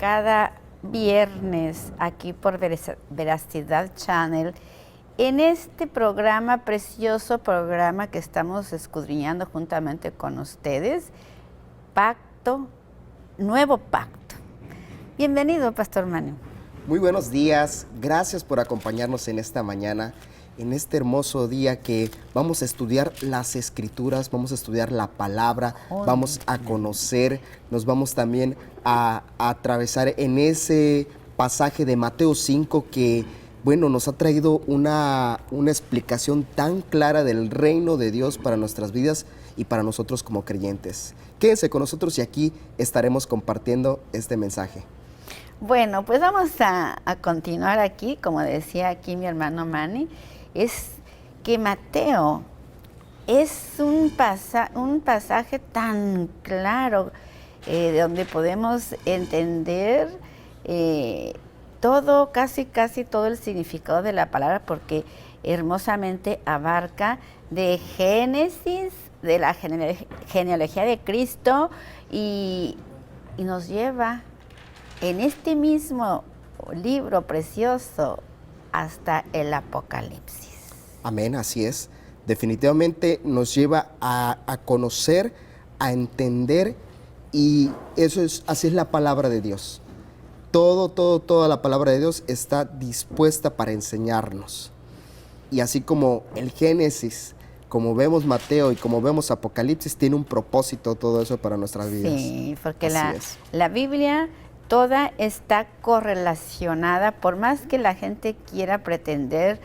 cada viernes aquí por Veracidad Channel, en este programa, precioso programa que estamos escudriñando juntamente con ustedes, Pacto, Nuevo Pacto. Bienvenido, Pastor Manu. Muy buenos días, gracias por acompañarnos en esta mañana, en este hermoso día que vamos a estudiar las Escrituras, vamos a estudiar la palabra, vamos a conocer, nos vamos también a atravesar en ese pasaje de Mateo 5 que, bueno, nos ha traído una explicación tan clara del reino de Dios para nuestras vidas y para nosotros como creyentes. Quédense con nosotros y aquí estaremos compartiendo este mensaje. Bueno, pues vamos a continuar aquí, como decía aquí mi hermano Manny, es que Mateo es un pasaje tan claro donde podemos entender todo, casi todo el significado de la palabra, porque hermosamente abarca de Génesis, de la genealogía de Cristo y nos lleva en este mismo libro precioso hasta el Apocalipsis. Amén, así es. Definitivamente nos lleva a conocer, a entender, y así es la palabra de Dios. Toda la palabra de Dios está dispuesta para enseñarnos. Y así como el Génesis, como vemos Mateo y como vemos Apocalipsis, tiene un propósito todo eso para nuestras vidas. Sí, porque la Biblia toda está correlacionada, por más que la gente quiera pretender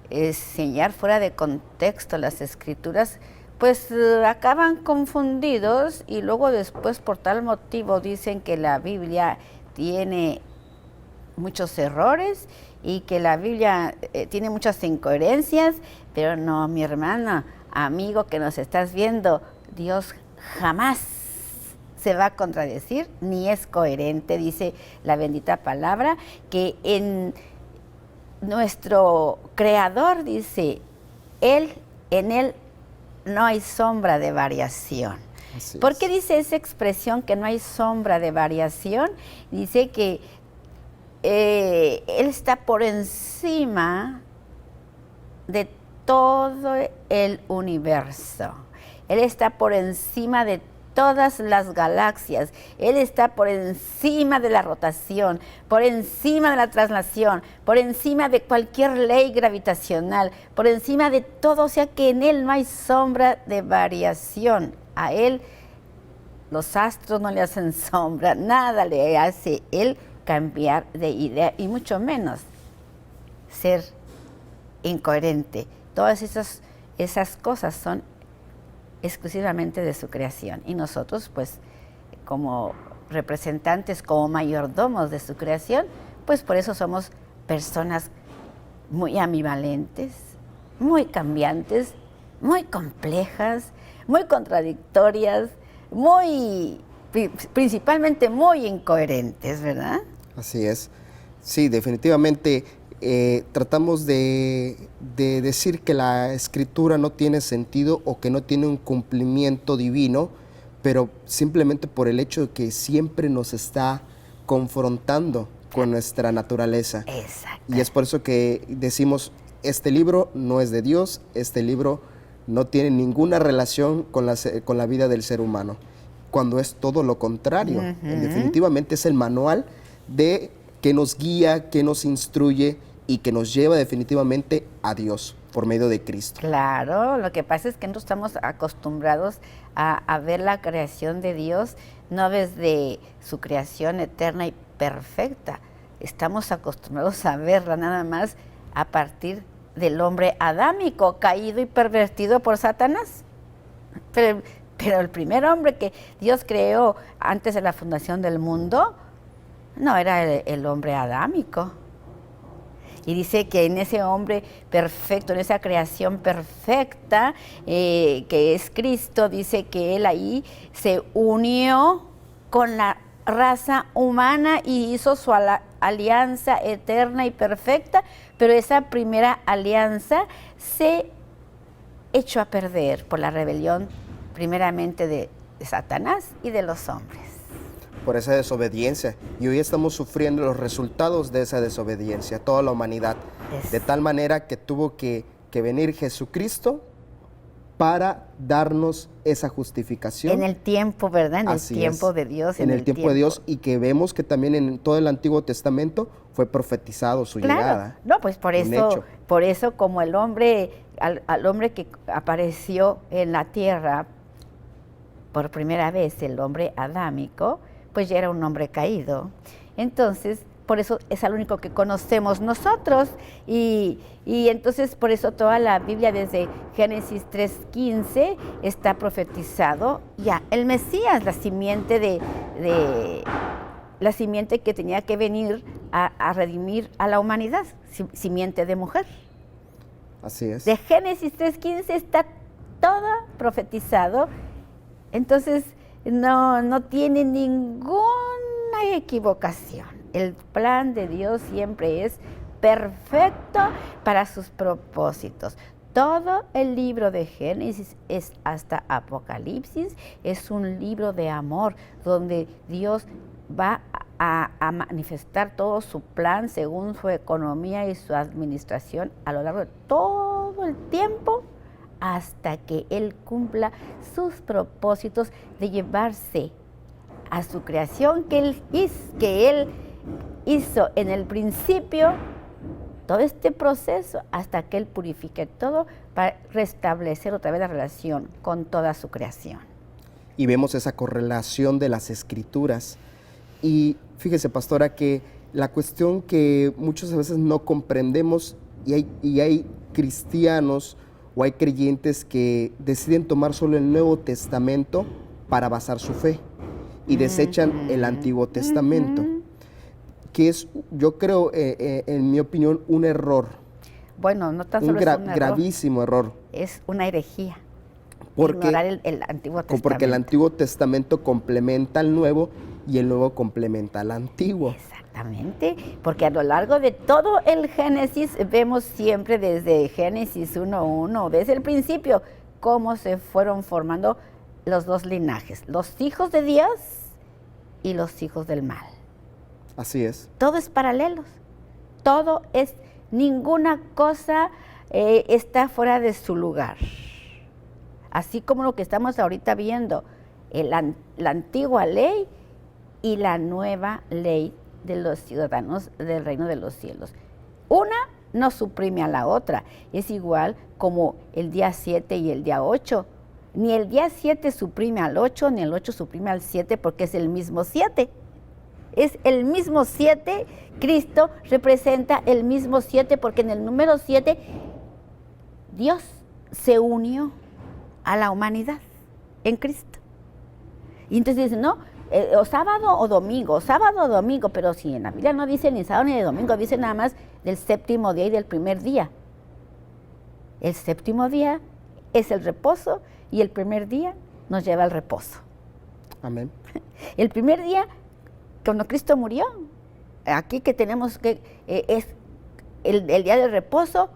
enseñar fuera de contexto las Escrituras, pues acaban confundidos y luego después por tal motivo dicen que la Biblia tiene muchos errores y que la Biblia tiene muchas incoherencias, pero no, mi hermana, amigo que nos estás viendo, Dios jamás se va a contradecir, ni es coherente, dice la bendita palabra, que en nuestro Creador, dice, en Él no hay sombra de variación. ¿Por qué dice esa expresión que no hay sombra de variación? Dice que Él está por encima de todo el universo. Él está por encima de todas las galaxias. Él está por encima de la rotación, por encima de la traslación, por encima de cualquier ley gravitacional, por encima de todo, o sea que en Él no hay sombra de variación. A Él los astros no le hacen sombra, nada le hace Él cambiar de idea y mucho menos ser incoherente. Todas esas cosas son exclusivamente de su creación y nosotros pues como representantes, como mayordomos de su creación, pues por eso somos personas muy ambivalentes, muy cambiantes, muy complejas, muy contradictorias, principalmente muy incoherentes, ¿verdad? Así es. Sí, definitivamente tratamos de decir que la Escritura no tiene sentido o que no tiene un cumplimiento divino, pero simplemente por el hecho de que siempre nos está confrontando con nuestra naturaleza. Exacto. Y es por eso que decimos, este libro no es de Dios, este libro no tiene ninguna relación con la vida del ser humano, cuando es todo lo contrario. Definitivamente es el manual que nos guía, que nos instruye y que nos lleva definitivamente a Dios por medio de Cristo. Claro, lo que pasa es que no estamos acostumbrados a ver la creación de Dios, no desde su creación eterna y perfecta. Estamos acostumbrados a verla nada más a partir del hombre adámico, caído y pervertido por Satanás. Pero el primer hombre que Dios creó antes de la fundación del mundo no era el hombre adámico. Y dice que en ese hombre perfecto, en esa creación perfecta, que es Cristo, dice que Él ahí se unió con la raza humana y hizo su alianza eterna y perfecta, pero esa primera alianza se echó a perder por la rebelión primeramente de Satanás y de los hombres. por esa desobediencia. Y hoy estamos sufriendo los resultados de esa desobediencia, toda la humanidad. De tal manera que tuvo que venir Jesucristo para darnos esa justificación. En el tiempo, ¿verdad? En el tiempo de Dios. En el tiempo de Dios, y que vemos que también en todo el Antiguo Testamento fue profetizado su llegada. No, pues por eso como el hombre, al hombre que apareció en la tierra por primera vez, el hombre adámico, pues ya era un hombre caído. Entonces, por eso es el único que conocemos nosotros, y entonces por eso toda la Biblia desde Génesis 3:15 está profetizado ya el Mesías, la simiente la simiente que tenía que venir a redimir a la humanidad, simiente de mujer. Así es. De Génesis 3:15 está todo profetizado, entonces no tiene ninguna equivocación. El plan de Dios siempre es perfecto para sus propósitos. Todo el libro de Génesis es hasta Apocalipsis, es un libro de amor donde Dios va a manifestar todo su plan según su economía y su administración a lo largo de todo el tiempo hasta que Él cumpla sus propósitos de llevarse a su creación que Él hizo en el principio, todo este proceso hasta que Él purifique todo para restablecer otra vez la relación con toda su creación. Y vemos esa correlación de las Escrituras. Y fíjese, pastora, que la cuestión que muchas veces no comprendemos, y hay cristianos o hay creyentes que deciden tomar solo el Nuevo Testamento para basar su fe y desechan el Antiguo Testamento, que es, yo creo, en mi opinión, un error. Bueno, no tan solo es un error, gravísimo error. Es una herejía. Ignorar el Antiguo Testamento. Porque el Antiguo Testamento complementa al Nuevo y el Nuevo complementa al Antiguo. Exactamente, porque a lo largo de todo el Génesis vemos siempre desde Génesis 1:1, desde el principio, cómo se fueron formando los dos linajes, los hijos de Dios y los hijos del mal. Así es. Todo es paralelos, todo es, ninguna cosa está fuera de su lugar. Así como lo que estamos ahorita viendo, la antigua ley y la nueva ley de los ciudadanos del reino de los cielos. Una no suprime a la otra, es igual como el día 7 y el día 8. Ni el día 7 suprime al 8, ni el 8 suprime al 7, porque es el mismo 7. Es el mismo 7, Cristo representa el mismo 7, porque en el número 7 Dios se unió a la humanidad en Cristo. Y entonces dicen, no, o sábado o domingo, pero si en la Biblia no dice ni sábado ni de domingo, dice nada más del séptimo día y del primer día. El séptimo día es el reposo y el primer día nos lleva al reposo. Amén. El primer día, cuando Cristo murió, aquí que tenemos que, es el día del reposo,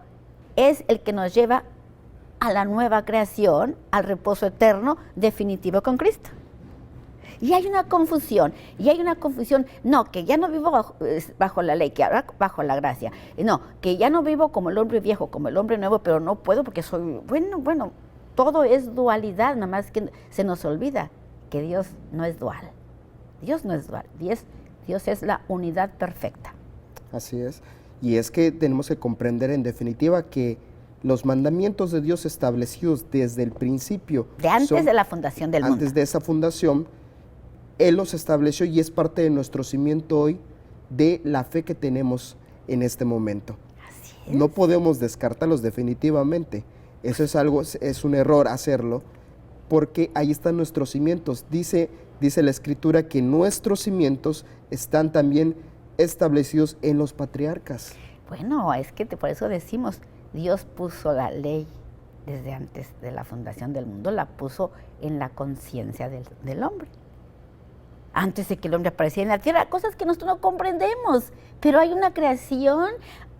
es el que nos lleva a la nueva creación, al reposo eterno definitivo con Cristo. Y hay una confusión, no, que ya no vivo bajo la ley, que ahora bajo la gracia. No, que ya no vivo como el hombre viejo, como el hombre nuevo, pero no puedo porque soy, bueno, todo es dualidad, nada más que se nos olvida que Dios no es dual. Dios no es dual, Dios es la unidad perfecta. Así es, y es que tenemos que comprender en definitiva que los mandamientos de Dios establecidos desde el principio, de antes de la fundación del mundo. Antes de esa fundación, Él los estableció y es parte de nuestro cimiento hoy de la fe que tenemos en este momento. Así es. No podemos descartarlos definitivamente. Eso es algo, es un error hacerlo, porque ahí están nuestros cimientos. Dice la Escritura que nuestros cimientos están también establecidos en los patriarcas. Bueno, es que por eso decimos, Dios puso la ley desde antes de la fundación del mundo, la puso en la conciencia del hombre. Antes de que el hombre apareciera en la tierra, cosas que nosotros no comprendemos, pero hay una creación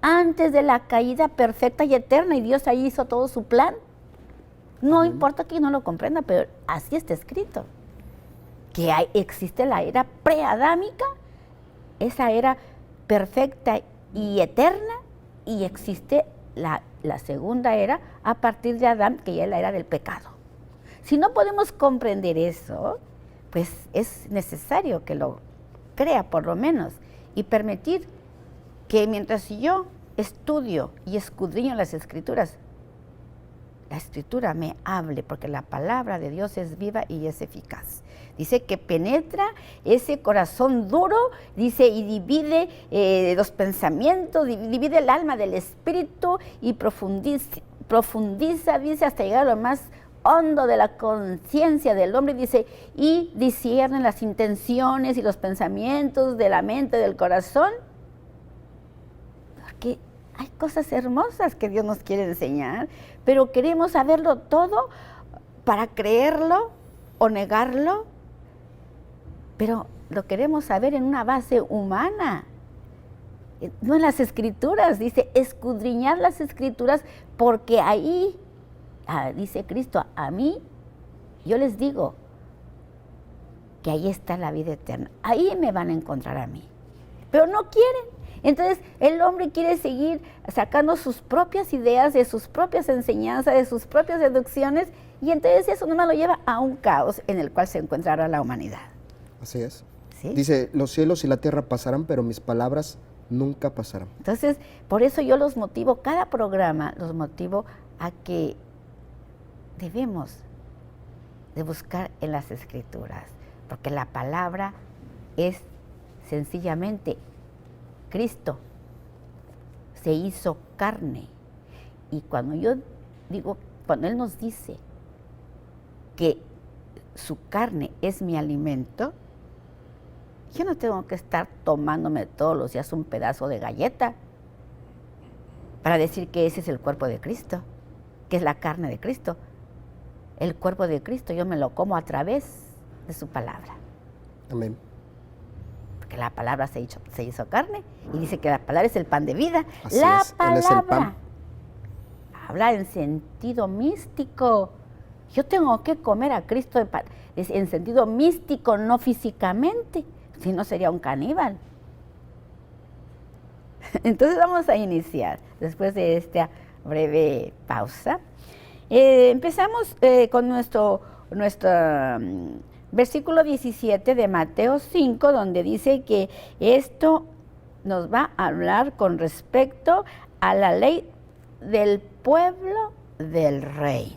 antes de la caída perfecta y eterna, y Dios ahí hizo todo su plan. No importa que yo no lo comprenda, pero así está escrito. que existe la era preadámica, esa era perfecta y eterna, y existe la segunda era a partir de Adán, que ya es la era del pecado. Si no podemos comprender eso, pues es necesario que lo crea por lo menos y permitir que mientras yo estudio y escudriño las Escrituras, la Escritura me hable, porque la palabra de Dios es viva y es eficaz. Dice que penetra ese corazón duro, dice, y divide los pensamientos, divide el alma del espíritu y profundiza, dice, hasta llegar a lo más hondo de la conciencia del hombre, dice, y discierne las intenciones y los pensamientos de la mente, del corazón, porque hay cosas hermosas que Dios nos quiere enseñar, pero queremos saberlo todo para creerlo o negarlo, pero lo queremos saber en una base humana, no en las Escrituras. Dice, escudriñad las Escrituras, porque ahí, dice Cristo, a mí, yo les digo que ahí está la vida eterna, ahí me van a encontrar a mí, pero no quieren. Entonces el hombre quiere seguir sacando sus propias ideas, de sus propias enseñanzas, de sus propias deducciones, y entonces eso nomás lo lleva a un caos en el cual se encontrará la humanidad. Así es. ¿Sí? Dice, los cielos y la tierra pasarán, pero mis palabras nunca pasarán. Entonces, por eso yo los motivo, cada programa los motivo a que debemos de buscar en las Escrituras, porque la palabra es sencillamente Cristo se hizo carne. Y cuando yo digo, cuando Él nos dice que su carne es mi alimento, yo no tengo que estar tomándome todos los días un pedazo de galleta para decir que ese es el cuerpo de Cristo, que es la carne de Cristo. El cuerpo de Cristo yo me lo como a través de su palabra. Amén. Porque la palabra se hizo carne, y dice que la palabra es el pan de vida. Así la es, palabra Él es el pan. habla en sentido místico. Yo tengo que comer a Cristo en sentido místico, no físicamente, si no sería un caníbal. Entonces vamos a iniciar, después de esta breve pausa. Empezamos con nuestro versículo 17 de Mateo 5, donde dice que esto nos va a hablar con respecto a la ley del pueblo del reino.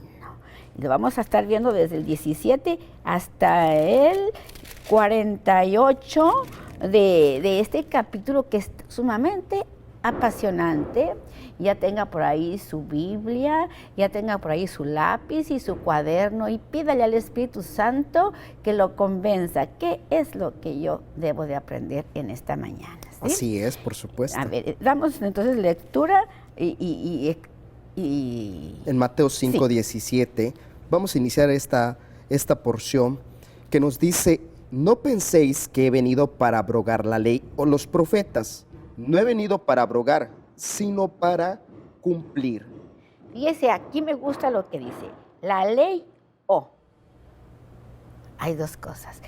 Lo vamos a estar viendo desde el 17 hasta el 48 de este capítulo, que es sumamente apasionante. Ya tenga por ahí su Biblia, ya tenga por ahí su lápiz y su cuaderno, y pídale al Espíritu Santo que lo convenza. ¿Qué es lo que yo debo de aprender en esta mañana? ¿Sí? Así es, por supuesto. A ver, damos entonces lectura y en Mateo 5, sí. 17, vamos a iniciar esta porción que nos dice, no penséis que he venido para abrogar la ley o los profetas. No he venido para abrogar, sino para cumplir. Fíjese, aquí me gusta lo que dice, la ley o. Hay dos cosas.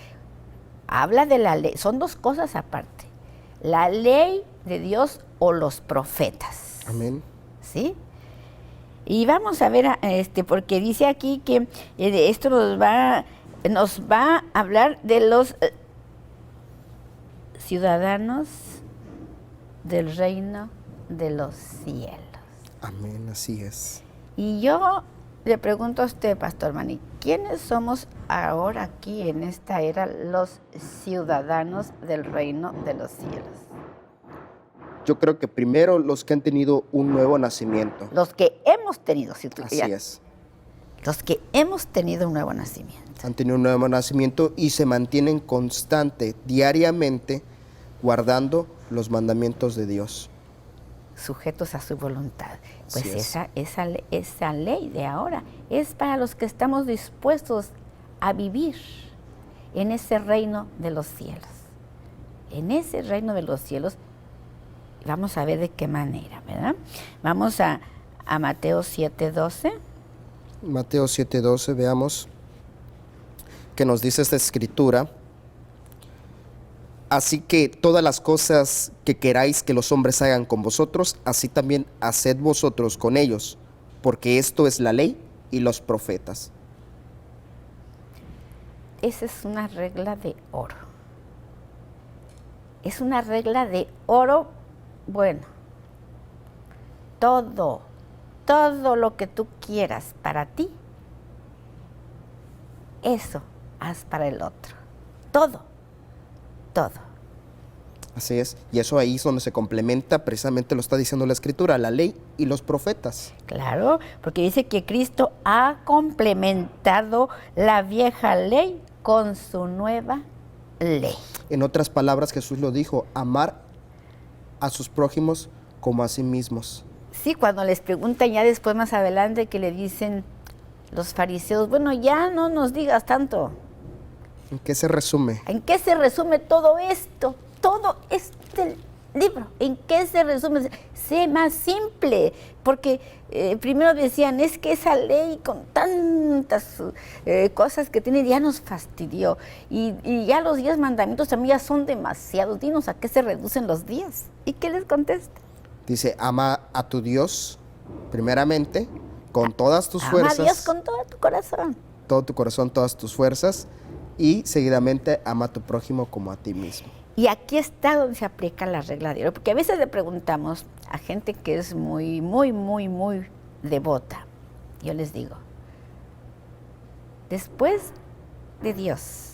Habla de la ley, son dos cosas aparte. La ley de Dios o los profetas. Amén. ¿Sí? Y vamos a ver, porque dice aquí que esto nos va a hablar de los ciudadanos del reino de los cielos. Amén, así es. Y yo le pregunto a usted, Pastor Manny, ¿quiénes somos ahora aquí en esta era los ciudadanos del reino de los cielos? Yo creo que primero los que han tenido un nuevo nacimiento. Los que hemos tenido, Así es. Los que hemos tenido un nuevo nacimiento. Han tenido un nuevo nacimiento y se mantienen constante, diariamente, guardando los mandamientos de Dios. Sujetos a su voluntad. Pues Así es. esa ley de ahora es para los que estamos dispuestos a vivir en ese reino de los cielos. En ese reino de los cielos, vamos a ver de qué manera, ¿verdad? Vamos a Mateo 7:12. Mateo 7:12, veamos qué nos dice esta escritura. Así que todas las cosas que queráis que los hombres hagan con vosotros, así también haced vosotros con ellos, porque esto es la ley y los profetas. Esa es una regla de oro. Es una regla de oro, bueno, todo lo que tú quieras para ti, eso haz para el otro. Todo. Así es, y eso ahí es donde se complementa, precisamente lo está diciendo la Escritura, la ley y los profetas. Claro, porque dice que Cristo ha complementado la vieja ley con su nueva ley. En otras palabras, Jesús lo dijo, amar a sus prójimos como a sí mismos. Sí, cuando les preguntan ya después más adelante que le dicen los fariseos, bueno, ya no nos digas tanto. ¿En qué se resume? ¿En qué se resume todo esto? Todo este libro, ¿en qué se resume? Sé más simple, porque primero decían, es que esa ley con tantas cosas que tiene ya nos fastidió, y ya los 10 mandamientos también ya son demasiados, dinos a qué se reducen los 10. ¿Y qué les contesta? Dice, ama a tu Dios, primeramente, con todas tus fuerzas. Ama a Dios con todo tu corazón. Todo tu corazón, todas tus fuerzas, y seguidamente ama a tu prójimo como a ti mismo. Y aquí está donde se aplica la regla de oro, porque a veces le preguntamos a gente que es muy devota. Yo les digo, después de Dios,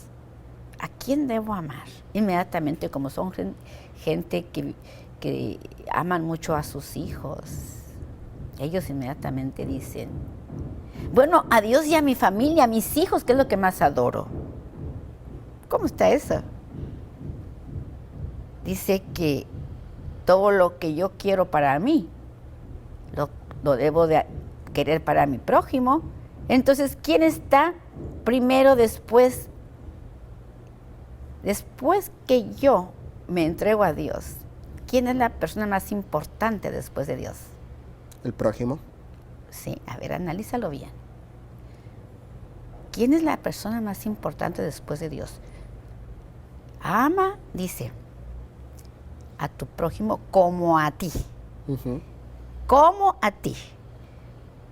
¿a quién debo amar? Inmediatamente, como son gente que aman mucho a sus hijos, ellos inmediatamente dicen, bueno, a Dios y a mi familia, a mis hijos, que es lo que más adoro. ¿Cómo está eso? Dice que todo lo que yo quiero para mí, lo debo de querer para mi prójimo. Entonces, ¿quién está primero después que yo me entrego a Dios? ¿Quién es la persona más importante después de Dios? ¿El prójimo? Sí, a ver, analízalo bien. ¿Quién es la persona más importante después de Dios? Ama, dice, a tu prójimo como a ti. Uh-huh. Como a ti.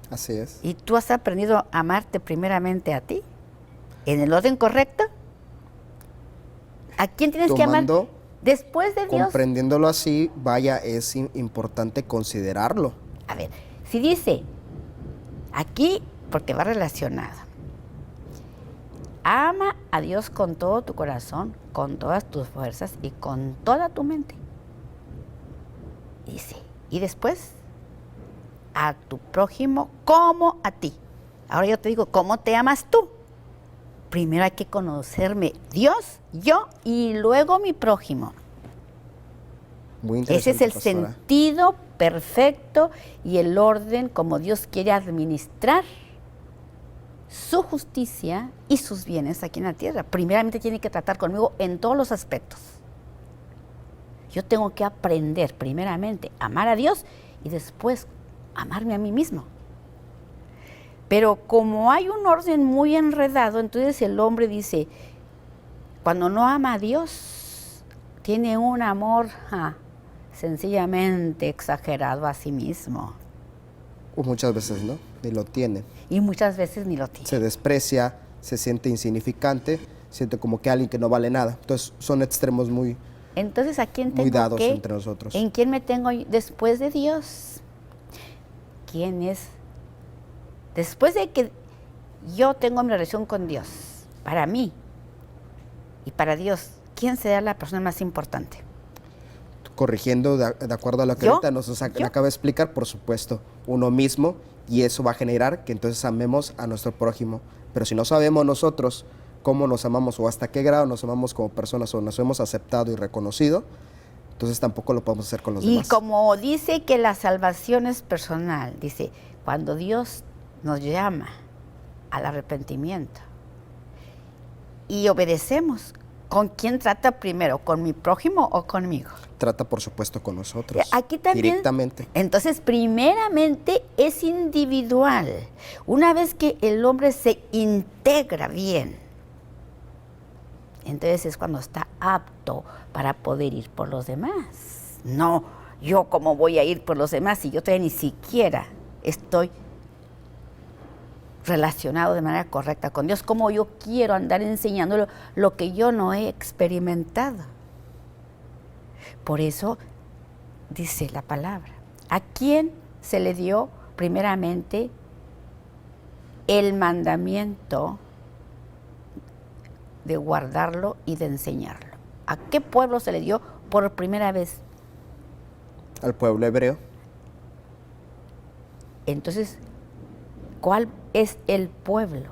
Así es. ¿Y tú has aprendido a amarte primeramente a ti? ¿En el orden correcto? ¿A quién tienes que amar después de Dios? Comprendiéndolo así, vaya, es importante considerarlo. A ver, si dice, aquí, porque va relacionado, ama a Dios con todo tu corazón, con todas tus fuerzas y con toda tu mente. Dice, y después, a tu prójimo como a ti. Ahora yo te digo, ¿cómo te amas tú? Primero hay que conocerme Dios, yo y luego mi prójimo. Muy interesante, ese es el pastora. sentido perfecto y el orden como Dios quiere administrar su justicia y sus bienes aquí en la tierra. Primeramente tiene que tratar conmigo en todos los aspectos. Yo tengo que aprender primeramente a amar a Dios y después amarme a mí mismo. Pero como hay un orden muy enredado, entonces el hombre dice, cuando no ama a Dios, tiene un amor sencillamente exagerado a sí mismo. O muchas veces no, ni lo tiene. Y muchas veces ni lo tiene. Se desprecia, se siente insignificante, siente como que alguien que no vale nada. Entonces son extremos muy, entonces, ¿a quién muy tengo dados que? entre nosotros. ¿En quién me tengo después de Dios? ¿Quién es? Después de que yo tengo mi relación con Dios, para mí y para Dios, ¿quién será la persona más importante? Corrigiendo de acuerdo a lo que ¿Yo? ahorita nos acaba de explicar, por supuesto, uno mismo, y eso va a generar que entonces amemos a nuestro prójimo. Pero si no sabemos nosotros cómo nos amamos o hasta qué grado nos amamos como personas o nos hemos aceptado y reconocido, entonces tampoco lo podemos hacer con los demás. Y como dice que la salvación es personal, dice, cuando Dios nos llama al arrepentimiento y obedecemos, ¿con quién trata primero? ¿Con mi prójimo o conmigo? Trata, por supuesto, con nosotros. Aquí también. Directamente. Entonces, primeramente es individual. Una vez que el hombre se integra bien entonces es cuando está apto para poder ir por los demás. No, yo cómo voy a ir por los demás si yo todavía ni siquiera estoy relacionado de manera correcta con Dios. ¿Cómo yo quiero andar enseñando lo que yo no he experimentado? Por eso dice la palabra, ¿a quién se le dio primeramente el mandamiento de guardarlo y de enseñarlo? ¿A qué pueblo se le dio por primera vez? Al pueblo hebreo. Entonces, ¿cuál es el pueblo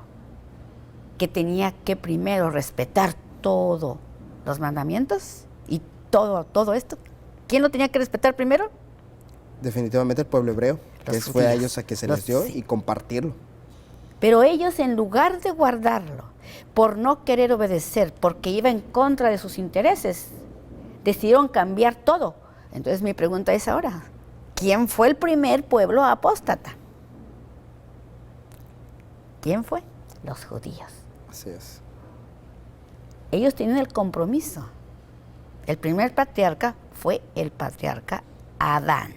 que tenía que primero respetar todos los mandamientos y todo esto? ¿Quién lo tenía que respetar primero? Definitivamente el pueblo hebreo, que fue a ellos a que se les dio y compartirlo. Pero ellos, en lugar de guardarlo, por no querer obedecer, porque iba en contra de sus intereses, decidieron cambiar todo. Entonces mi pregunta es ahora, ¿quién fue el primer pueblo apóstata? ¿Quién fue? Los judíos. Así es. Ellos tienen el compromiso. El primer patriarca fue el patriarca Adán.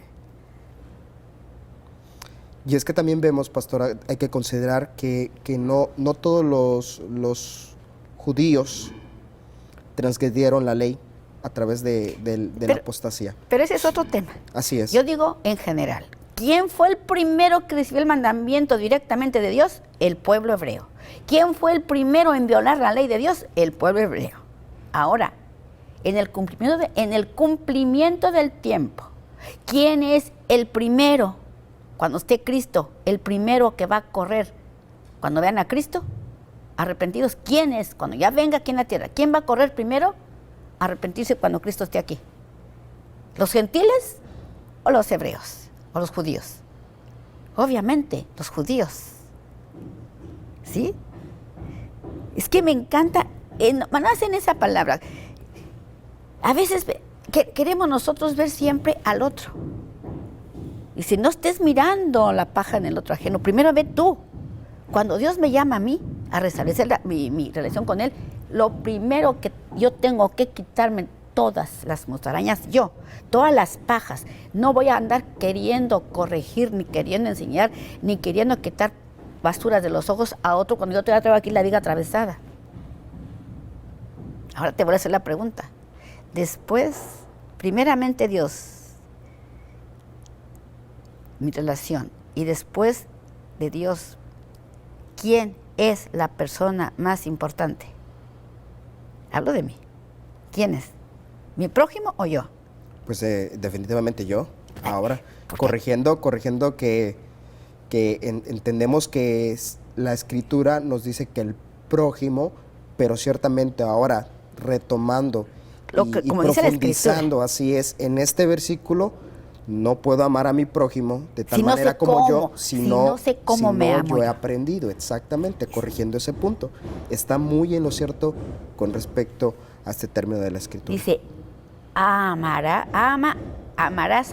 Y es que también vemos, pastora, hay que considerar que no todos los judíos transgredieron la ley a través de la apostasía. Pero ese es otro tema. Así es. Yo digo en general. ¿Quién fue el primero que recibió el mandamiento directamente de Dios? El pueblo hebreo. ¿Quién fue el primero en violar la ley de Dios? El pueblo hebreo. Ahora, en el cumplimiento del tiempo, ¿quién es el primero? Cuando esté Cristo, el primero que va a correr, cuando vean a Cristo, arrepentidos, ¿quién es? Cuando ya venga aquí en la tierra, ¿quién va a correr primero? Arrepentirse cuando Cristo esté aquí. ¿Los gentiles o los hebreos o los judíos? Obviamente, los judíos. ¿Sí? Es que me encanta, más en esa palabra. A veces queremos nosotros ver siempre al otro. Y si no estés mirando la paja en el otro ajeno, primero ve tú. Cuando Dios me llama a mí a restablecer mi relación con Él, lo primero que yo tengo que quitarme todas las musarañas, todas las pajas. No voy a andar queriendo corregir, ni queriendo enseñar, ni queriendo quitar basuras de los ojos a otro cuando yo te traigo aquí la viga atravesada. Ahora te voy a hacer la pregunta. Después, primeramente Dios, mi relación, y después de Dios, ¿quién es la persona más importante? Hablo de mí. ¿Quién es? ¿Mi prójimo o yo? Pues definitivamente yo. Ahora, corrigiendo que entendemos que la Escritura nos dice que el prójimo, pero ciertamente ahora retomando y profundizando, así es, en este versículo, no puedo amar a mi prójimo de tal manera como yo, si no sé cómo me amo yo he aprendido, exactamente, corrigiendo ese punto. Está muy en lo cierto con respecto a este término de la Escritura. Dice, amarás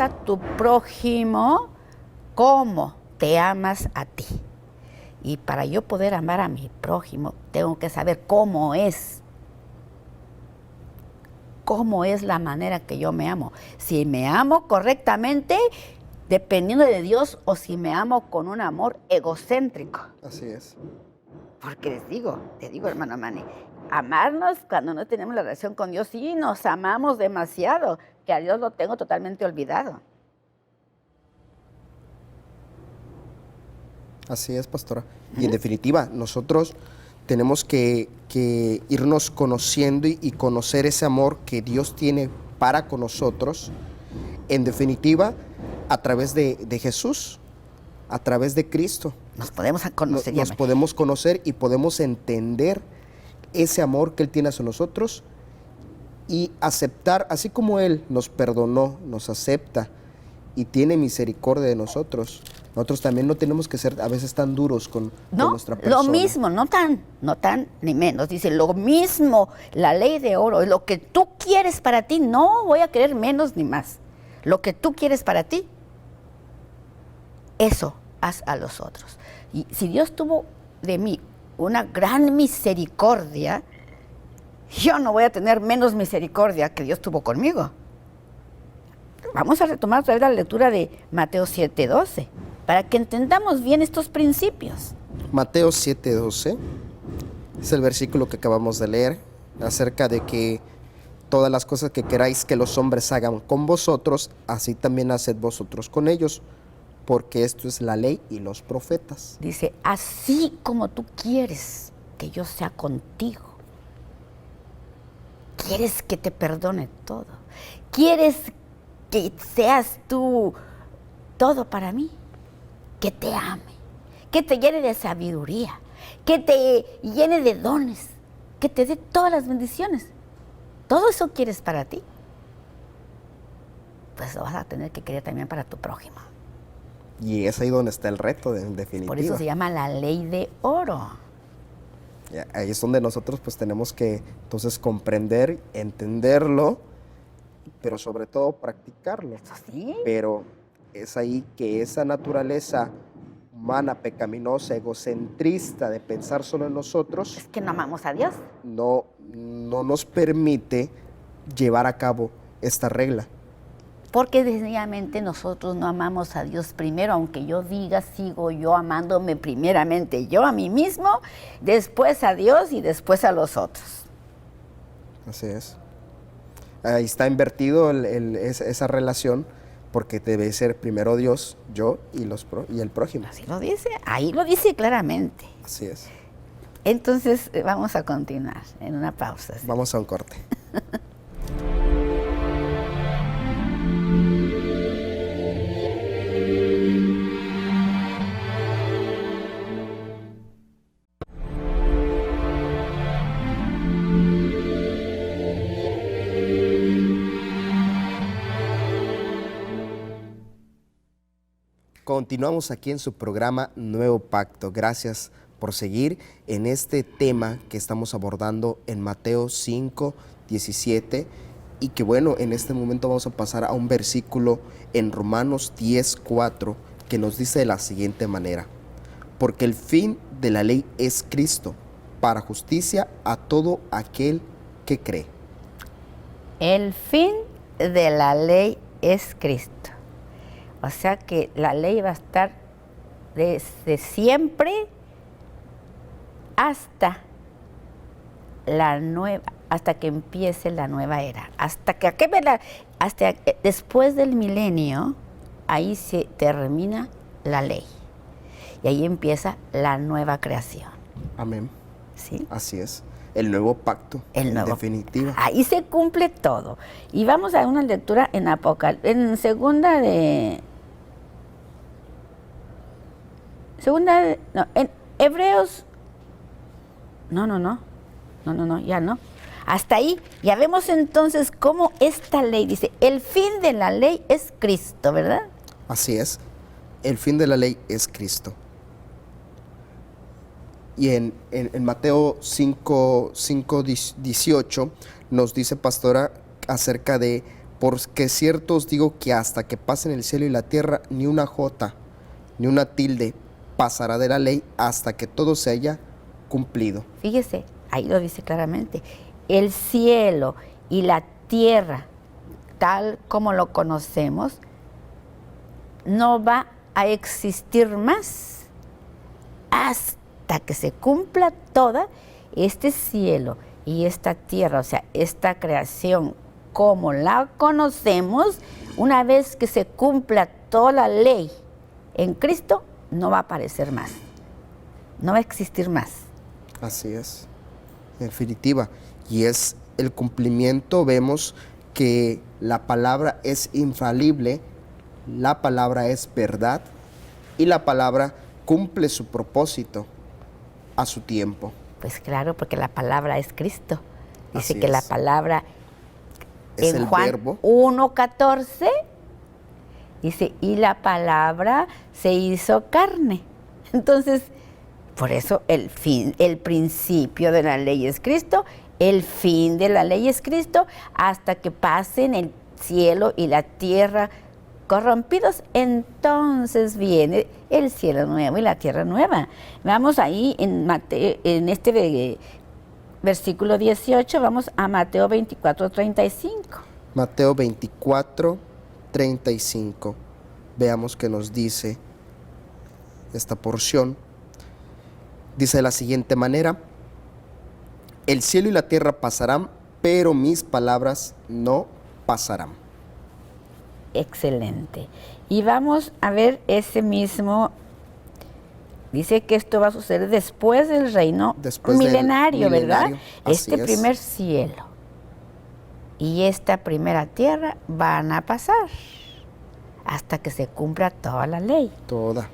a tu prójimo como te amas a ti. Y para yo poder amar a mi prójimo, tengo que saber cómo es la manera que yo me amo. Si me amo correctamente, dependiendo de Dios, o si me amo con un amor egocéntrico. Así es. Porque te digo, hermano Manny, amarnos cuando no tenemos la relación con Dios, sí, nos amamos demasiado, que a Dios lo tengo totalmente olvidado. Así es, pastora. Y en definitiva, nosotros tenemos que irnos conociendo y conocer ese amor que Dios tiene para con nosotros, en definitiva, a través de Jesús, a través de Cristo. Nos podemos conocer. Nos podemos conocer y podemos entender ese amor que Él tiene hacia nosotros y aceptar, así como Él nos perdonó, nos acepta y tiene misericordia de nosotros. Nosotros también no tenemos que ser a veces tan duros con nuestra persona. Lo mismo, no tan ni menos. Dice, lo mismo, la ley de oro, lo que tú quieres para ti, no voy a querer menos ni más. Lo que tú quieres para ti, eso haz a los otros. Y si Dios tuvo de mí una gran misericordia, yo no voy a tener menos misericordia que Dios tuvo conmigo. Vamos a retomar otra vez la lectura de Mateo 7:12, para que entendamos bien estos principios. Mateo 7:12 es el versículo que acabamos de leer, acerca de que todas las cosas que queráis que los hombres hagan con vosotros, así también haced vosotros con ellos, porque esto es la ley y los profetas. Dice, así como tú quieres que yo sea contigo, quieres que te perdone todo, quieres que seas tú todo para mí, que te ame, que te llene de sabiduría, que te llene de dones, que te dé todas las bendiciones. ¿Todo eso quieres para ti? Pues lo vas a tener que querer también para tu prójimo. Y es ahí donde está el reto, en definitiva. Por eso se llama la ley de oro. Ahí es donde nosotros pues tenemos que entonces comprender, entenderlo, pero sobre todo practicarlo. ¿Eso sí? Pero es ahí que esa naturaleza humana, pecaminosa, egocentrista de pensar solo en nosotros, Es que no amamos a Dios. no nos permite llevar a cabo esta regla. Porque sencillamente nosotros no amamos a Dios primero, aunque yo diga, sigo yo amándome primeramente yo a mí mismo, después a Dios y después a los otros. Así es. Ahí está invertido esa relación, porque debe ser primero Dios, yo y el prójimo. Así lo dice, ahí lo dice claramente. Así es. Entonces vamos a continuar en una pausa. ¿Sí? Vamos a un corte. Continuamos aquí en su programa Nuevo Pacto. Gracias por seguir en este tema que estamos abordando en Mateo 5:17, y que bueno, en este momento vamos a pasar a un versículo en Romanos 10:4 que nos dice de la siguiente manera: porque el fin de la ley es Cristo, para justicia a todo aquel que cree. El fin de la ley es Cristo. O sea que la ley va a estar desde siempre hasta la nueva, hasta que empiece la nueva era. Hasta después del milenio, ahí se termina la ley. Y ahí empieza la nueva creación. Amén. ¿Sí? Así es. El nuevo pacto, en definitiva. Ahí se cumple todo. Y vamos a una lectura en en en Hebreos, ya no. Hasta ahí ya vemos entonces cómo esta ley dice, el fin de la ley es Cristo, ¿verdad? Así es, el fin de la ley es Cristo. Y en Mateo 5:18 nos dice, pastora, acerca de, porque cierto os digo que hasta que pasen el cielo y la tierra, ni una jota, ni una tilde pasará de la ley hasta que todo se haya cumplido. Fíjese, ahí lo dice claramente, el cielo y la tierra, tal como lo conocemos, no va a existir más hasta que se cumpla toda este cielo y esta tierra, o sea, esta creación como la conocemos. Una vez que se cumpla toda la ley en Cristo, no va a aparecer más, no va a existir más. Así es, en definitiva, y es el cumplimiento. Vemos que la palabra es infalible, la palabra es verdad, y la palabra cumple su propósito a su tiempo. Pues claro, porque la palabra es Cristo. Dice Así que es. la palabra Es en el Juan verbo. 1:14 dice, y la palabra se hizo carne. Entonces, por eso el principio de la ley es Cristo, el fin de la ley es Cristo, hasta que pasen el cielo y la tierra corrompidos, entonces viene el cielo nuevo y la tierra nueva. Vamos ahí en Mateo, en este versículo 18, vamos a Mateo 24:35. Mateo 24:35. Veamos qué nos dice esta porción. Dice de la siguiente manera: el cielo y la tierra pasarán, pero mis palabras no pasarán. Excelente. Y vamos a ver ese mismo. Dice que esto va a suceder después del reino milenario, ¿verdad? Este primer cielo y esta primera tierra van a pasar hasta que se cumpla toda la ley. Toda.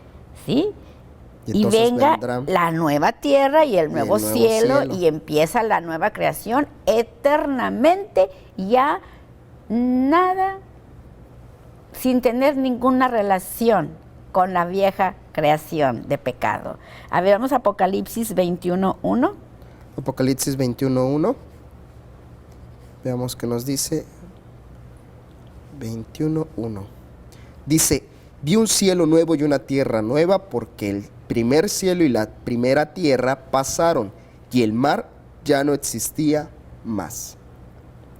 ¿Sí? Y venga la nueva tierra y el nuevo cielo y empieza la nueva creación eternamente, ya nada sin tener ninguna relación con la vieja creación de pecado. A ver, vamos a Apocalipsis 21:1. Apocalipsis 21:1. Veamos qué nos dice. 21:1. Dice: vi un cielo nuevo y una tierra nueva, porque el primer cielo y la primera tierra pasaron, y el mar ya no existía más.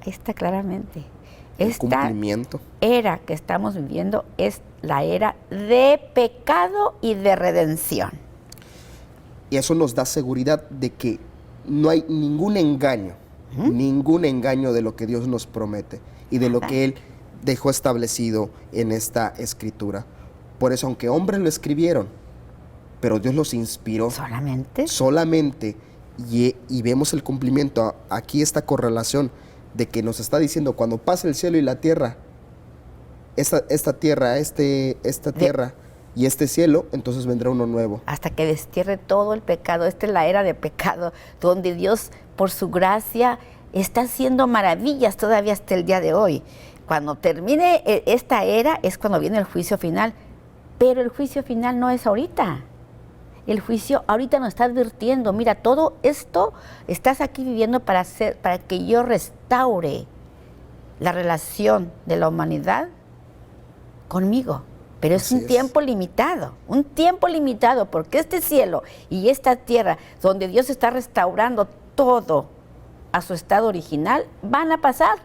Ahí está claramente. El cumplimiento. Era que estamos viviendo es la era de pecado y de redención. Y eso nos da seguridad de que no hay ningún engaño de lo que Dios nos promete y de lo que Él dejó establecido en esta escritura. Por eso, aunque hombres lo escribieron, pero Dios los inspiró. Solamente. Y vemos el cumplimiento. Aquí esta correlación de que nos está diciendo, cuando pase el cielo y la tierra, esta tierra y este cielo, entonces vendrá uno nuevo. Hasta que destierre todo el pecado. Esta es la era de pecado, donde Dios, por su gracia, está haciendo maravillas todavía hasta el día de hoy. Cuando termine esta era es cuando viene el juicio final, pero el juicio final no es ahorita. El juicio ahorita nos está advirtiendo, mira, todo esto estás aquí viviendo para que yo restaure la relación de la humanidad conmigo. Pero es un tiempo limitado, porque este cielo y esta tierra, donde Dios está restaurando todo a su estado original, van a pasar,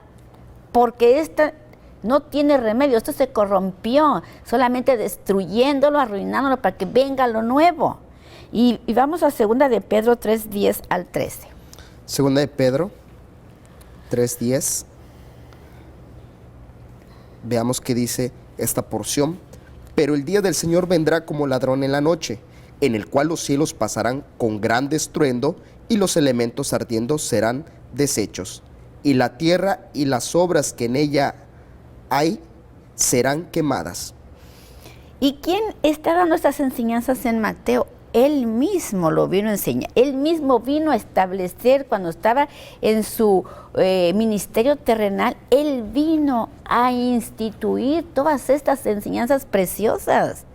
porque esta no tiene remedio, esto se corrompió, solamente destruyéndolo, arruinándolo para que venga lo nuevo. Y vamos a 2 de Pedro 3:10 al 13. 2 de Pedro 3:10. Veamos qué dice esta porción. Pero el día del Señor vendrá como ladrón en la noche, en el cual los cielos pasarán con gran estruendo y los elementos ardiendo serán deshechos, y la tierra y las obras que en ella hay serán quemadas. ¿Y quién está dando estas enseñanzas en Mateo? Él mismo lo vino a enseñar, él mismo vino a establecer cuando estaba en su ministerio terrenal, él vino a instituir todas estas enseñanzas preciosas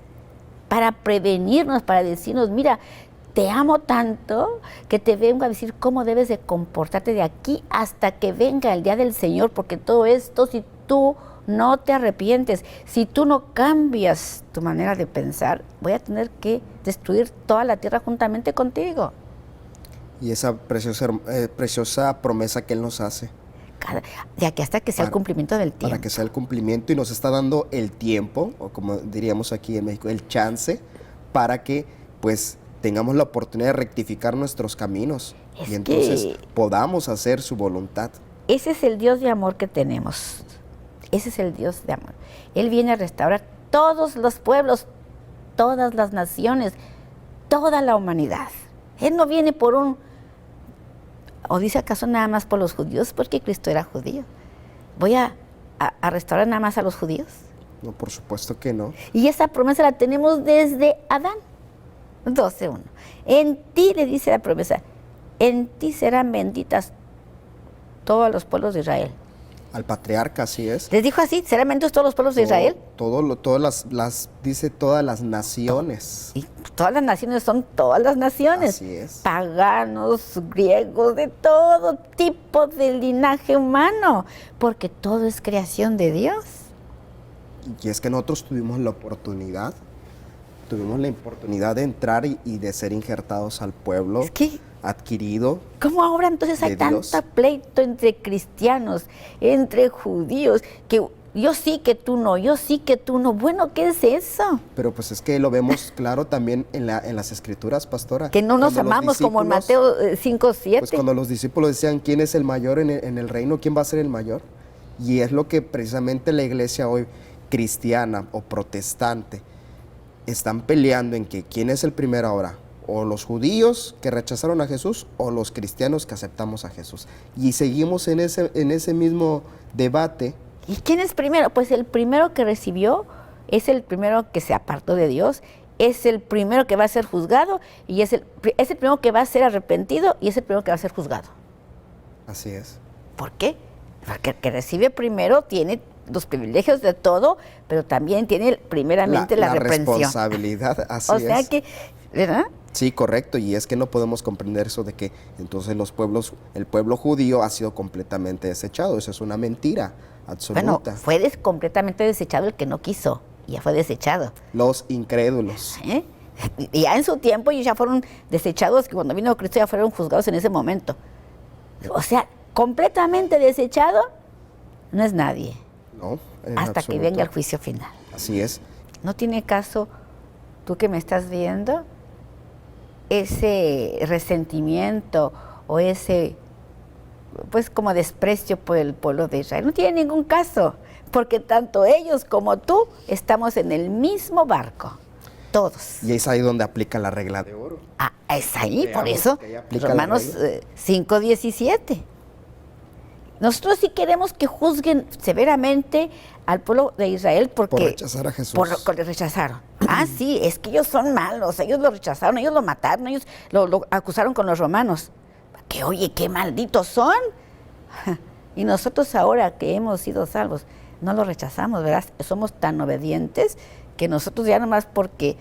para prevenirnos, para decirnos, mira, te amo tanto que te vengo a decir cómo debes de comportarte de aquí hasta que venga el día del Señor, porque todo esto, si tú no te arrepientes, si tú no cambias tu manera de pensar, voy a tener que destruir toda la tierra juntamente contigo. Y esa preciosa promesa que Él nos hace. De aquí hasta que sea el cumplimiento del tiempo. Para que sea el cumplimiento, y nos está dando el tiempo, o como diríamos aquí en México, el chance, para que pues tengamos la oportunidad de rectificar nuestros caminos y entonces podamos hacer su voluntad. Ese es el Dios de amor que tenemos. Ese es el Dios de amor. Él viene a restaurar todos los pueblos, todas las naciones, toda la humanidad. Él no viene por o dice acaso nada más por los judíos, porque Cristo era judío. ¿Voy a restaurar nada más a los judíos? No, por supuesto que no. Y esa promesa la tenemos desde Adán. 12:1. En ti, le dice la promesa, en ti serán benditas todos los pueblos de Israel. Al patriarca, así es. ¿Les dijo así? ¿Serán benditos todos los pueblos de Israel? Dice todas las naciones. Y todas las naciones son todas las naciones. Así es. Paganos, griegos, de todo tipo de linaje humano, porque todo es creación de Dios. Y es que nosotros tuvimos la oportunidad de entrar y de ser injertados al pueblo adquirido. ¿Cómo ahora entonces hay de Dios. tanto pleito entre cristianos, entre judíos, que yo sí que tú no, yo sí que tú no? Bueno, ¿qué es eso? Pero pues es que lo vemos claro también en las escrituras, pastora. Que no nos Cuando los amamos como en discípulos, Mateo 5:7. Pues cuando los discípulos decían, ¿quién es el mayor en el reino? ¿Quién va a ser el mayor? Y es lo que precisamente la iglesia hoy, cristiana o protestante, están peleando en que quién es el primero ahora, o los judíos que rechazaron a Jesús o los cristianos que aceptamos a Jesús. Y seguimos en ese mismo debate. ¿Y quién es primero? Pues el primero que recibió es el primero que se apartó de Dios, es el primero que va a ser juzgado y es el primero que va a ser arrepentido y es el primero que va a ser juzgado. Así es. ¿Por qué? Porque el que recibe primero tiene los privilegios de todo, pero también tiene primeramente la reprensión. Responsabilidad, así O es. sea que, ¿verdad? Sí, correcto, y es que no podemos comprender eso de que entonces el pueblo judío ha sido completamente desechado. Eso es una mentira absoluta. Bueno, fue completamente desechado el que no quiso, ya fue desechado. Los incrédulos. ¿Eh? Y ya en su tiempo ellos ya fueron desechados, que cuando vino Cristo ya fueron juzgados en ese momento. O sea, completamente desechado no es nadie, No, en hasta que absoluto. venga el juicio final. Así es. ¿No tiene caso, tú que me estás viendo, ese resentimiento o ese, pues como desprecio por el pueblo de Israel? No tiene ningún caso, porque tanto ellos como tú estamos en el mismo barco, todos. Y es ahí donde aplica la regla de oro. Ah, es ahí, por Veamos eso, que ahí aplica la Romanos regla. 5:17. Nosotros sí queremos que juzguen severamente al pueblo de Israel porque... Por rechazar a Jesús. Por lo que le rechazaron. Ah, sí, es que ellos son malos, ellos lo rechazaron, ellos lo mataron, ellos lo acusaron con los romanos. Que oye, qué malditos son. Y nosotros ahora que hemos sido salvos, no lo rechazamos, ¿verdad? Somos tan obedientes que nosotros ya nomás porque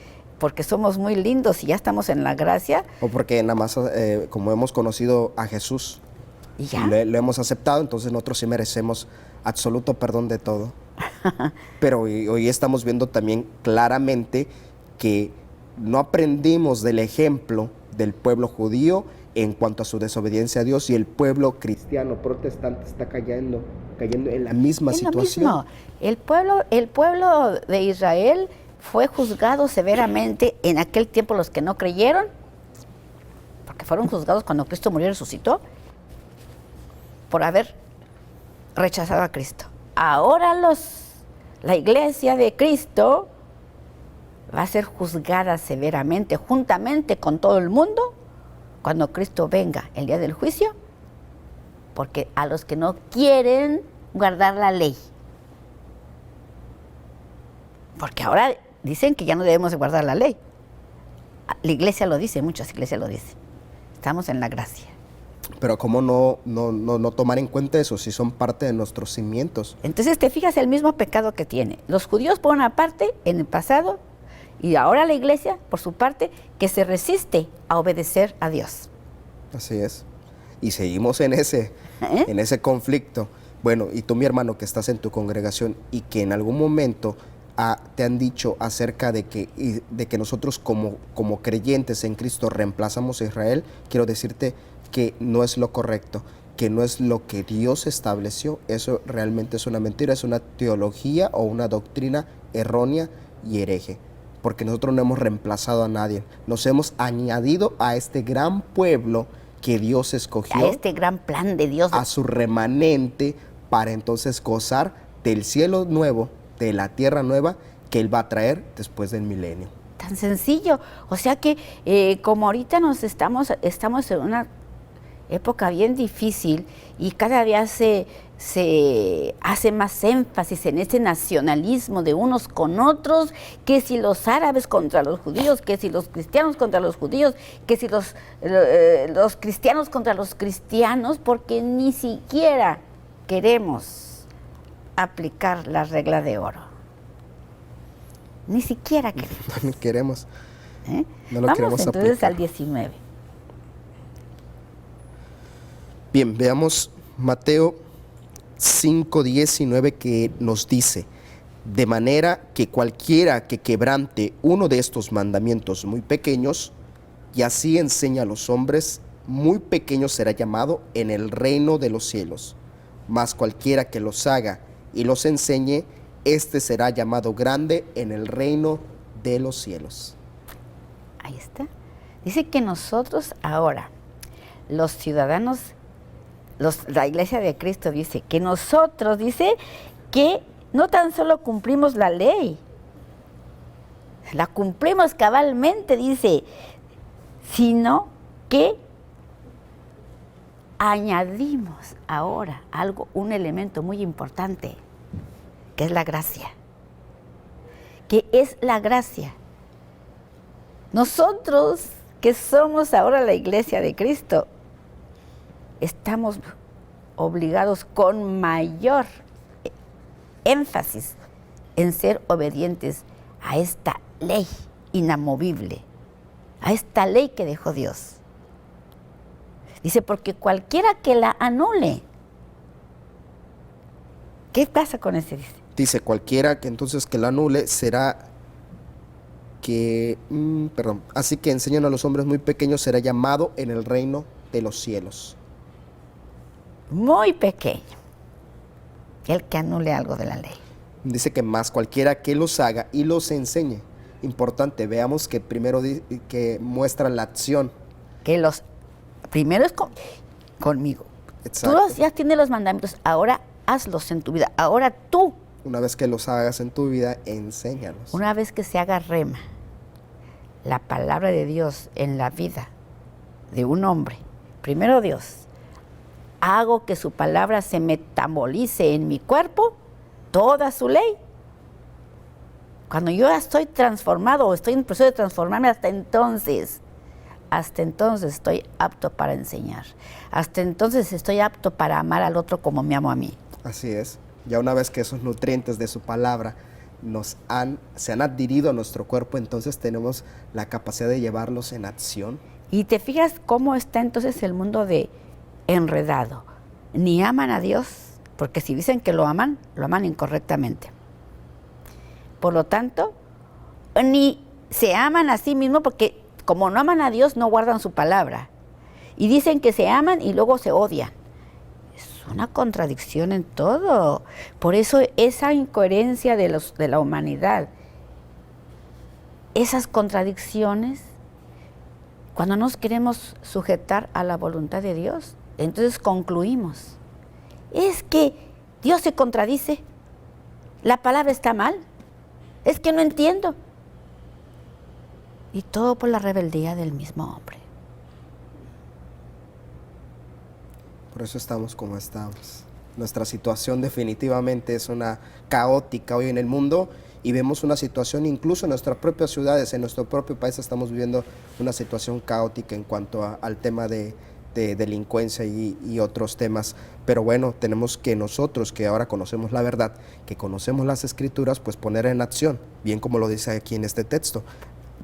somos muy lindos y ya estamos en la gracia. O porque nada más, como hemos conocido a Jesús, ¿Y ya? lo hemos aceptado, entonces nosotros sí merecemos absoluto perdón de todo. Pero hoy estamos viendo también claramente que no aprendimos del ejemplo del pueblo judío en cuanto a su desobediencia a Dios, y el pueblo cristiano protestante está cayendo en la misma Es lo situación. mismo. El pueblo de Israel fue juzgado severamente en aquel tiempo, los que no creyeron, porque fueron juzgados cuando Cristo murió y resucitó, por haber rechazado a Cristo. Ahora la iglesia de Cristo va a ser juzgada severamente, juntamente con todo el mundo, cuando Cristo venga el día del juicio, porque a los que no quieren guardar la ley. Porque ahora dicen que ya no debemos de guardar la ley. La iglesia lo dice, muchas iglesias lo dicen. Estamos en la gracia. Pero ¿cómo no tomar en cuenta eso si son parte de nuestros cimientos? Entonces te fijas el mismo pecado que tiene los judíos por una parte en el pasado y ahora la iglesia por su parte, que se resiste a obedecer a Dios. Así es. Y seguimos en ese conflicto. Bueno, y tú, mi hermano, que estás en tu congregación y que en algún momento te han dicho acerca de que nosotros como creyentes en Cristo reemplazamos a Israel, quiero decirte que no es lo correcto, que no es lo que Dios estableció. Eso realmente es una mentira, es una teología o una doctrina errónea y hereje, porque nosotros no hemos reemplazado a nadie, nos hemos añadido a este gran pueblo que Dios escogió, A este gran plan de Dios. a su remanente, para entonces gozar del cielo nuevo, de la tierra nueva que Él va a traer después del milenio. Tan sencillo. O sea que como ahorita estamos en una época bien difícil y cada día se hace más énfasis en ese nacionalismo de unos con otros, que si los árabes contra los judíos, que si los cristianos contra los judíos, que si los cristianos contra los cristianos, porque ni siquiera queremos aplicar la regla de oro. Ni siquiera queremos. No lo queremos. ¿Eh? No lo Vamos queremos entonces aplicar. al 19. Bien, veamos Mateo 5:19, que nos dice: de manera que cualquiera que quebrante uno de estos mandamientos muy pequeños y así enseña a los hombres, muy pequeño será llamado en el reino de los cielos. Mas cualquiera que los haga y los enseñe, éste será llamado grande en el reino de los cielos. Ahí está. Dice que nosotros ahora, los ciudadanos, la Iglesia de Cristo dice que nosotros, dice que no tan solo cumplimos la ley, la cumplimos cabalmente, dice, sino que añadimos ahora algo, un elemento muy importante, que es la gracia. Que es la gracia. Nosotros, que somos ahora la Iglesia de Cristo, estamos obligados con mayor énfasis en ser obedientes a esta ley inamovible, a esta ley que dejó Dios. Dice, porque cualquiera que la anule. ¿Qué pasa con ese? Dice, cualquiera que entonces que la anule será que, así que enseñan a los hombres muy pequeños será llamado en el reino de los cielos. Muy pequeño, el que anule algo de la ley. Dice que más cualquiera que los haga y los enseñe. Importante, veamos que primero que muestra la acción. Que los, primero es conmigo. Exacto. Tú ya tienes los mandamientos, ahora hazlos en tu vida. Ahora tú. Una vez que los hagas en tu vida, enséñalos. Una vez que se haga rema la palabra de Dios en la vida de un hombre, primero Dios, hago que su palabra se metabolice en mi cuerpo, toda su ley. Cuando yo estoy transformado o estoy en proceso de transformarme, hasta entonces estoy apto para enseñar. Hasta entonces estoy apto para amar al otro como me amo a mí. Así es. Ya una vez que esos nutrientes de su palabra se han adherido a nuestro cuerpo, entonces tenemos la capacidad de llevarlos en acción. Y te fijas cómo está entonces el mundo de enredado. Ni aman a Dios, porque si dicen que lo aman incorrectamente. Por lo tanto, ni se aman a sí mismos, porque como no aman a Dios, no guardan su palabra. Y dicen que se aman y luego se odian. Es una contradicción en todo. Por eso esa incoherencia de la humanidad, esas contradicciones, cuando nos queremos sujetar a la voluntad de Dios, entonces concluimos, es que Dios se contradice, la palabra está mal, es que no entiendo. Y todo por la rebeldía del mismo hombre. Por eso estamos como estamos. Nuestra situación definitivamente es una caótica hoy en el mundo y vemos una situación incluso en nuestras propias ciudades, en nuestro propio país estamos viviendo una situación caótica en cuanto al tema de delincuencia y otros temas. Pero bueno, tenemos que nosotros, que ahora conocemos la verdad, que conocemos las Escrituras, pues poner en acción, bien como lo dice aquí en este texto.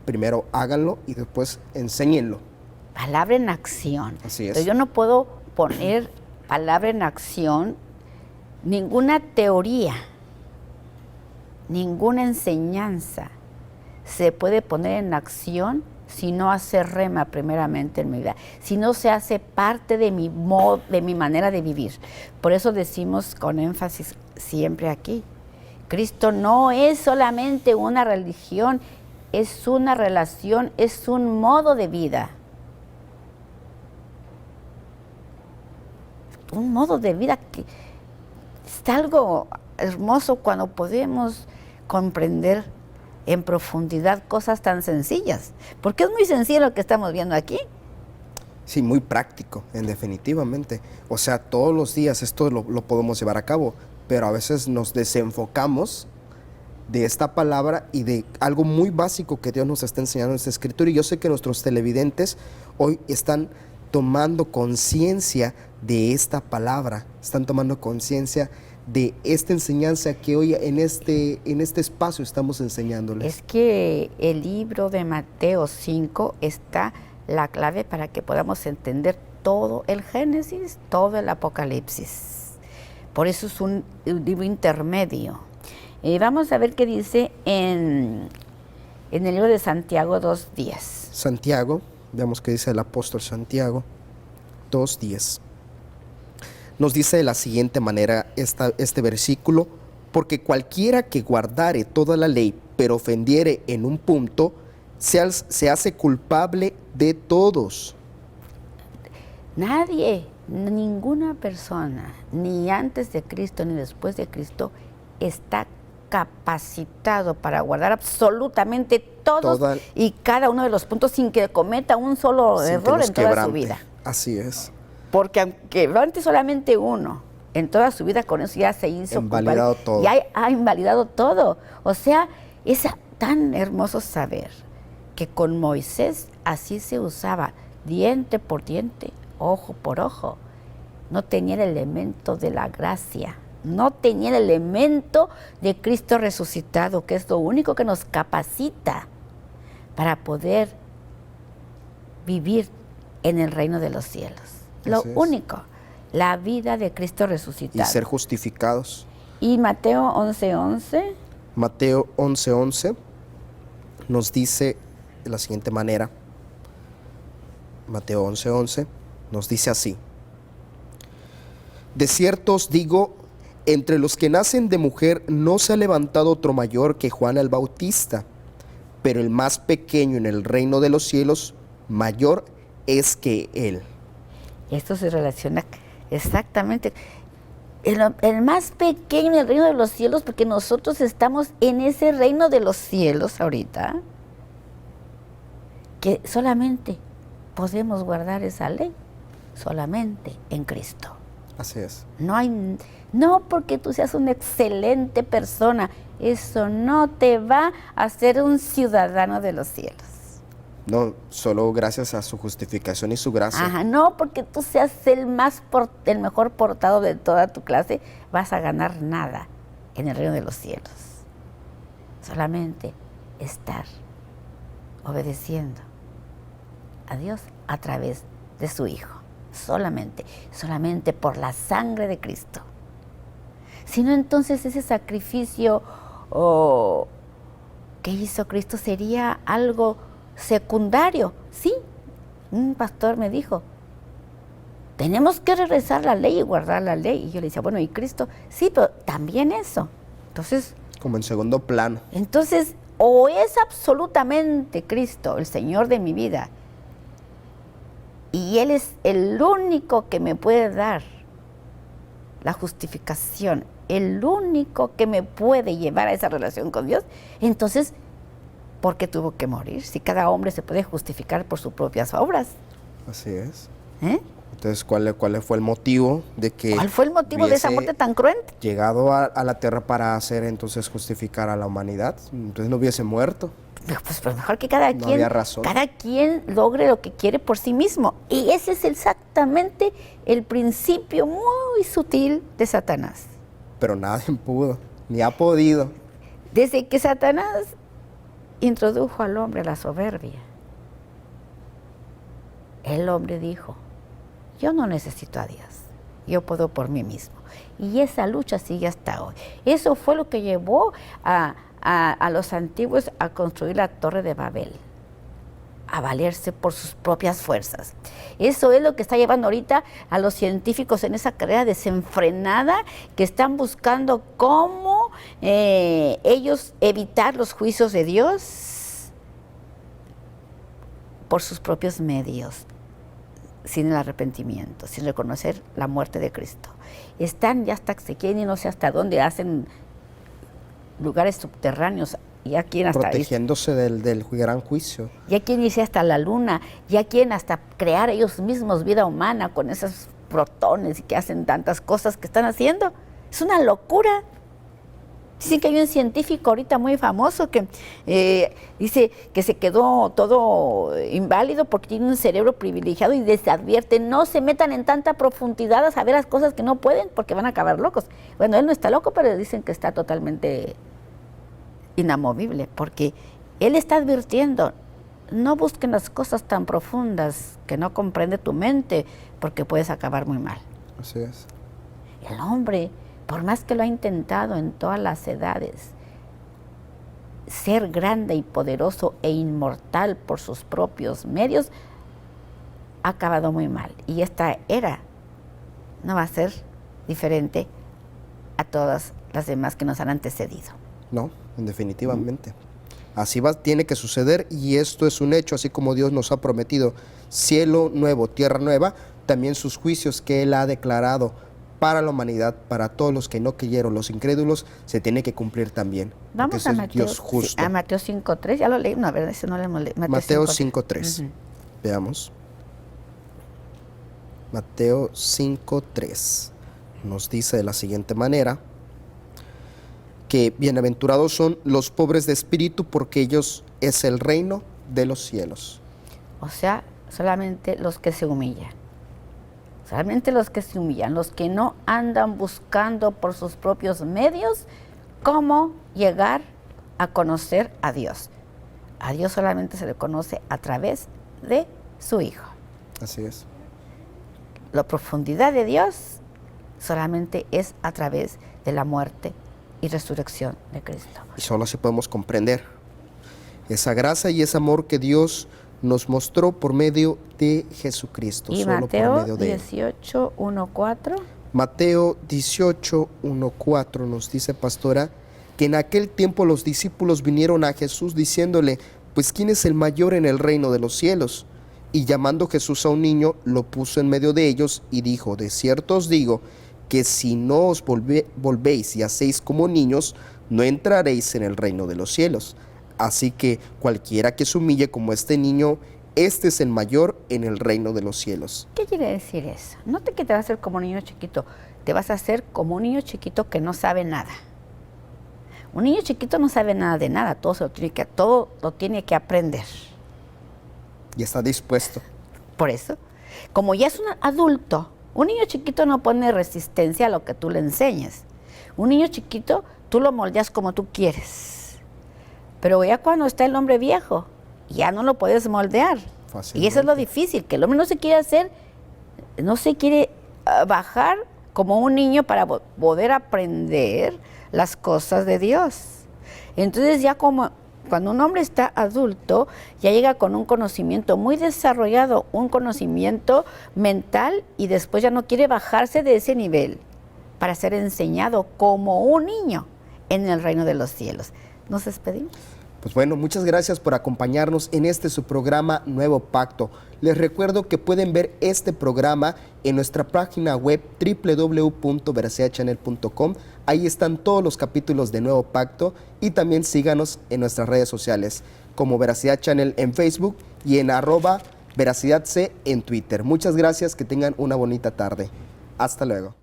Primero háganlo y después enséñenlo. Palabra en acción. Así es. Entonces, yo no puedo poner palabra en acción, ninguna teoría, ninguna enseñanza se puede poner en acción si no hace rema primeramente en mi vida, si no se hace parte de mi manera de vivir. Por eso decimos con énfasis siempre aquí, Cristo no es solamente una religión, es una relación, es un modo de vida. Un modo de vida que es algo hermoso cuando podemos comprender en profundidad cosas tan sencillas, porque es muy sencillo lo que estamos viendo aquí. Sí, muy práctico, definitivamente. O sea, todos los días esto lo podemos llevar a cabo, pero a veces nos desenfocamos de esta palabra y de algo muy básico que Dios nos está enseñando en esta Escritura. Y yo sé que nuestros televidentes hoy están tomando conciencia de esta palabra, están tomando conciencia de esta enseñanza que hoy en este espacio estamos enseñándoles. Es que el libro de Mateo 5 está la clave para que podamos entender todo el Génesis, todo el Apocalipsis. Por eso es un libro intermedio. Vamos a ver qué dice en el libro de Santiago 2:10. Santiago, veamos qué dice el apóstol Santiago. 2:10. Nos dice de la siguiente manera este versículo: porque cualquiera que guardare toda la ley, pero ofendiere en un punto, se hace culpable de todos. Nadie, ninguna persona, ni antes de Cristo ni después de Cristo, está capacitado para guardar absolutamente todos y cada uno de los puntos sin que cometa un solo error en toda su vida. Así es. Porque aunque antes solamente uno, en toda su vida con eso ya se hizo invalidado culpable, todo. Ya ha invalidado todo. O sea, es tan hermoso saber que con Moisés así se usaba, diente por diente, ojo por ojo. No tenía el elemento de la gracia, no tenía el elemento de Cristo resucitado, que es lo único que nos capacita para poder vivir en el reino de los cielos. Lo único, la vida de Cristo resucitado. Y ser justificados. Y Mateo 11:11. Mateo 11:11 nos dice de la siguiente manera. Mateo 11:11 nos dice así: de cierto os digo, entre los que nacen de mujer no se ha levantado otro mayor que Juan el Bautista, pero el más pequeño en el reino de los cielos mayor es que él. Esto se relaciona exactamente. El más pequeño en el reino de los cielos, porque nosotros estamos en ese reino de los cielos ahorita, que solamente podemos guardar esa ley, solamente en Cristo. Así es. No porque tú seas una excelente persona, eso no te va a hacer un ciudadano de los cielos. No, solo gracias a su justificación y su gracia. Ajá, no porque tú seas el mejor portado de toda tu clase, vas a ganar nada en el reino de los cielos. Solamente estar obedeciendo a Dios a través de su Hijo. Solamente por la sangre de Cristo. Si no, entonces ese sacrificio que hizo Cristo sería algo secundario. Sí, un pastor me dijo, tenemos que regresar la ley y guardar la ley. Y yo le decía, bueno, ¿y Cristo? Sí, pero también eso. Entonces, como en segundo plano. Entonces, o es absolutamente Cristo, el Señor de mi vida, y Él es el único que me puede dar la justificación, el único que me puede llevar a esa relación con Dios, entonces, ¿por qué tuvo que morir? Si cada hombre se puede justificar por sus propias obras. Así es. Entonces, ¿cuál fue el motivo de que... ¿Cuál fue el motivo de esa muerte tan cruel? Llegado a la tierra para hacer entonces justificar a la humanidad, entonces no hubiese muerto. Pues mejor que cada quien logre lo que quiere por sí mismo. Y ese es exactamente el principio muy sutil de Satanás. Pero nadie pudo, ni ha podido. Desde que Satanás introdujo al hombre la soberbia, el hombre dijo, yo no necesito a Dios, yo puedo por mí mismo. Y esa lucha sigue hasta hoy. Eso fue lo que llevó a los antiguos a construir la Torre de Babel, a valerse por sus propias fuerzas. Eso es lo que está llevando ahorita a los científicos en esa carrera desenfrenada, que están buscando cómo ellos evitar los juicios de Dios por sus propios medios, sin el arrepentimiento, sin reconocer la muerte de Cristo. Están ya hasta que se quieren y no sé hasta dónde, hacen lugares subterráneos, ya quieren hasta protegiéndose del gran juicio. Ya quieren irse hasta la luna, ya quieren hasta crear ellos mismos vida humana con esos protones y que hacen tantas cosas que están haciendo. Es una locura. Dicen que hay un científico ahorita muy famoso que dice que se quedó todo inválido porque tiene un cerebro privilegiado y les advierte, no se metan en tanta profundidad a saber las cosas que no pueden porque van a acabar locos. Bueno, él no está loco, pero dicen que está totalmente inamovible porque él está advirtiendo, no busquen las cosas tan profundas que no comprende tu mente porque puedes acabar muy mal. Así es. El hombre, por más que lo ha intentado en todas las edades, ser grande y poderoso e inmortal por sus propios medios, ha acabado muy mal. Y esta era no va a ser diferente a todas las demás que nos han antecedido. No, definitivamente. Así tiene que suceder, y esto es un hecho, así como Dios nos ha prometido cielo nuevo, tierra nueva, también sus juicios que Él ha declarado para la humanidad, para todos los que no creyeron, los incrédulos, se tiene que cumplir también. Vamos a Mateo, a Mateo 5.3, ya lo leí, no, a ver, ese no lo hemos leído. Mateo 5.3, veamos. Mateo 5.3 nos dice de la siguiente manera, que bienaventurados son los pobres de espíritu, porque ellos es el reino de los cielos. O sea, solamente los que se humillan. Solamente los que se humillan, los que no andan buscando por sus propios medios cómo llegar a conocer a Dios. A Dios solamente se le conoce a través de su Hijo. Así es. La profundidad de Dios solamente es a través de la muerte y resurrección de Cristo. Y solo así podemos comprender esa gracia y ese amor que Dios nos mostró por medio de Jesucristo. Y solo Mateo por medio de 18, 1, 4. Mateo 18, 1, 4 nos dice, pastora, que en aquel tiempo los discípulos vinieron a Jesús diciéndole, pues ¿quién es el mayor en el reino de los cielos? Y llamando Jesús a un niño, lo puso en medio de ellos y dijo, de cierto os digo, que si no os volvéis y hacéis como niños, no entraréis en el reino de los cielos. Así que cualquiera que se humille como este niño, este es el mayor en el reino de los cielos. ¿Qué quiere decir eso? No te que te vas a hacer como un niño chiquito, te vas a hacer como un niño chiquito que no sabe nada. Un niño chiquito no sabe nada de nada, todo lo tiene que aprender. Y está dispuesto. Por eso, como ya es un adulto, un niño chiquito no pone resistencia a lo que tú le enseñes. Un niño chiquito, tú lo moldeas como tú quieres. Pero ya cuando está el hombre viejo, ya no lo puedes moldear. Y eso es lo difícil, que el hombre no se quiere bajar como un niño para poder aprender las cosas de Dios. Entonces ya como cuando un hombre está adulto, ya llega con un conocimiento muy desarrollado, un conocimiento mental, y después ya no quiere bajarse de ese nivel para ser enseñado como un niño en el reino de los cielos. ¿Nos despedimos? Pues bueno, muchas gracias por acompañarnos en su programa Nuevo Pacto. Les recuerdo que pueden ver este programa en nuestra página web www.veracidadchannel.com. Ahí están todos los capítulos de Nuevo Pacto, y también síganos en nuestras redes sociales como Veracidad Channel en Facebook y en @VeracidadC en Twitter. Muchas gracias, que tengan una bonita tarde. Hasta luego.